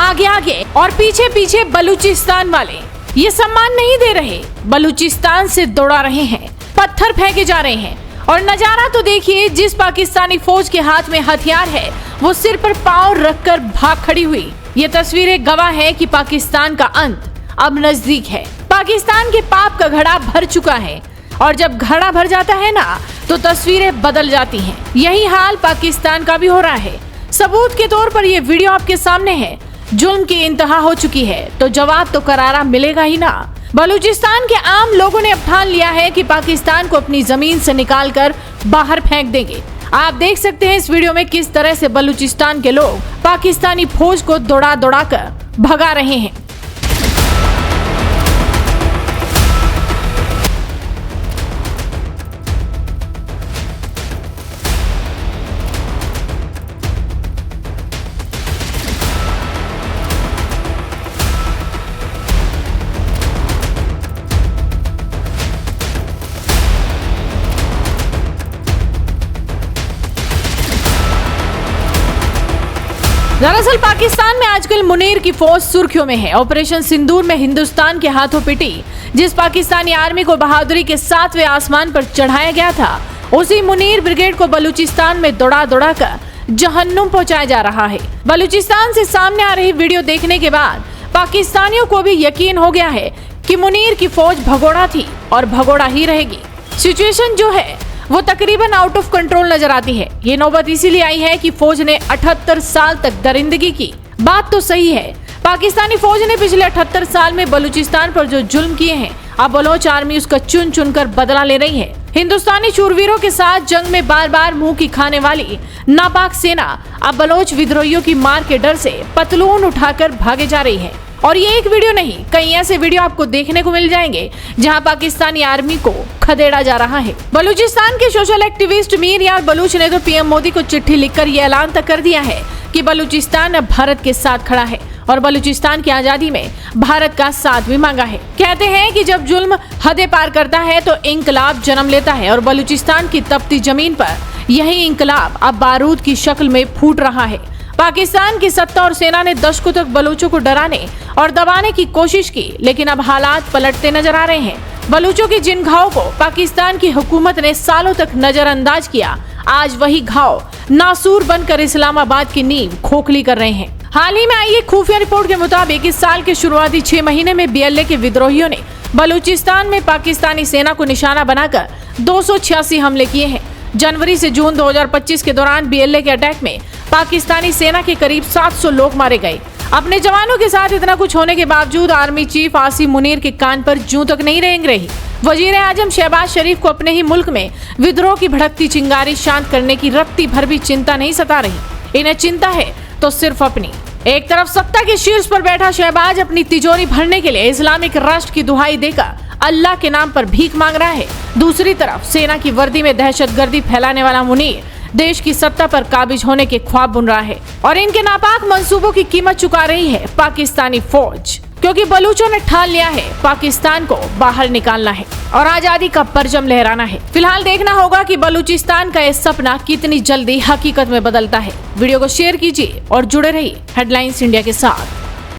आगे आगे और पीछे पीछे बलूचिस्तान वाले ये सम्मान नहीं दे रहे, बलूचिस्तान से दौड़ा रहे हैं, पत्थर फेंके जा रहे हैं। और नजारा तो देखिए, जिस पाकिस्तानी फौज के हाथ में हथियार है वो सिर पर पांव रखकर भाग खड़ी हुई। ये तस्वीरें गवाह है कि पाकिस्तान का अंत अब नजदीक है। पाकिस्तान के पाप का घड़ा भर चुका है और जब घड़ा भर जाता है ना तो तस्वीरें बदल जाती हैं। यही हाल पाकिस्तान का भी हो रहा है। सबूत के तौर पर ये वीडियो आपके सामने है। जुल्म की इंतहा हो चुकी है तो जवाब तो करारा मिलेगा ही ना। बलूचिस्तान के आम लोगों ने अब ठान लिया है कि पाकिस्तान को अपनी जमीन से निकालकर बाहर फेंक देंगे। आप देख सकते हैं इस वीडियो में किस तरह से बलूचिस्तान के लोग पाकिस्तानी फौज को दौड़ा दौड़ा कर भगा रहे हैं। दरअसल पाकिस्तान में आजकल मुनीर की फौज सुर्खियों में है। ऑपरेशन सिंदूर में हिंदुस्तान के हाथों पिटी जिस पाकिस्तानी आर्मी को बहादुरी के 7वें आसमान पर चढ़ाया गया था, उसी मुनीर ब्रिगेड को बलूचिस्तान में दौड़ा दौड़ा कर जहन्नुम पहुंचाया जा रहा है। बलूचिस्तान से सामने आ रही वीडियो देखने के बाद पाकिस्तानियों को भी यकीन हो गया है कि मुनीर की फौज भगोड़ा थी और भगोड़ा ही रहेगी। सिचुएशन जो है वो तकरीबन आउट ऑफ कंट्रोल नजर आती है। ये नौबत इसीलिए आई है कि फौज ने 78 साल तक दरिंदगी की। बात तो सही है, पाकिस्तानी फौज ने पिछले 78 साल में बलूचिस्तान पर जो जुल्म किए हैं, अब बलोच आर्मी उसका चुन चुन कर बदला ले रही है। हिंदुस्तानी शूरवीरों के साथ जंग में बार बार मुंह की खाने वाली नापाक सेना अब बलोच विद्रोहियों की मार के डर से पतलून उठाकर भागे जा रही है। और ये एक वीडियो नहीं, कई ऐसे वीडियो आपको देखने को मिल जाएंगे जहां पाकिस्तानी आर्मी को खदेड़ा जा रहा है। बलूचिस्तान के सोशल एक्टिविस्ट मीर यार बलूच ने तो पीएम मोदी को चिट्ठी लिखकर ये ऐलान तक कर दिया है कि बलूचिस्तान अब भारत के साथ खड़ा है और बलूचिस्तान की आजादी में भारत का साथ भी मांगा है। कहते हैं कि जब जुल्म हदें पार करता है तो इंकलाब जन्म लेता है और बलूचिस्तान की तपती जमीन पर यही इंकलाब अब बारूद की शक्ल में फूट रहा है। पाकिस्तान की सत्ता और सेना ने दशकों तक बलूचों को डराने और दबाने की कोशिश की, लेकिन अब हालात पलटते नजर आ रहे हैं। बलूचों के जिन घावों को पाकिस्तान की हुकूमत ने सालों तक नजरअंदाज किया, आज वही घाव नासूर बनकर इस्लामाबाद की नींव खोखली कर रहे हैं। हाल ही में आई एक खुफिया रिपोर्ट के मुताबिक इस साल के शुरुआती 6 महीने में BLA के विद्रोहियों ने बलूचिस्तान में पाकिस्तानी सेना को निशाना बनाकर 286 हमले किए हैं। जनवरी से जून 2025 के दौरान BLA के अटैक में पाकिस्तानी सेना के करीब 700 लोग मारे गए। अपने जवानों के साथ इतना कुछ होने के बावजूद आर्मी चीफ आसिम मुनीर के कान पर जूं तक नहीं रेंग रही। वजीर आजम शहबाज शरीफ को अपने ही मुल्क में विद्रोह की भड़कती चिंगारी शांत करने की रत्ती भर भी चिंता नहीं सता रही। इन्हें चिंता है तो सिर्फ अपनी। एक तरफ सत्ता के शीर्ष पर बैठा शहबाज अपनी तिजोरी भरने के लिए इस्लामिक राष्ट्र की दुहाई देकर अल्लाह के नाम पर भीख मांग रहा है, दूसरी तरफ सेना की वर्दी में दहशतगर्दी फैलाने वाला मुनीर देश की सत्ता पर काबिज होने के ख्वाब बुन रहा है और इनके नापाक मंसूबों की कीमत चुका रही है पाकिस्तानी फौज, क्योंकि बलूचों ने ठान लिया है पाकिस्तान को बाहर निकालना है और आजादी का परचम लहराना है। फिलहाल देखना होगा कि बलूचिस्तान का यह सपना कितनी जल्दी हकीकत में बदलता है। वीडियो को शेयर कीजिए और जुड़े रहिए हेडलाइंस इंडिया के साथ।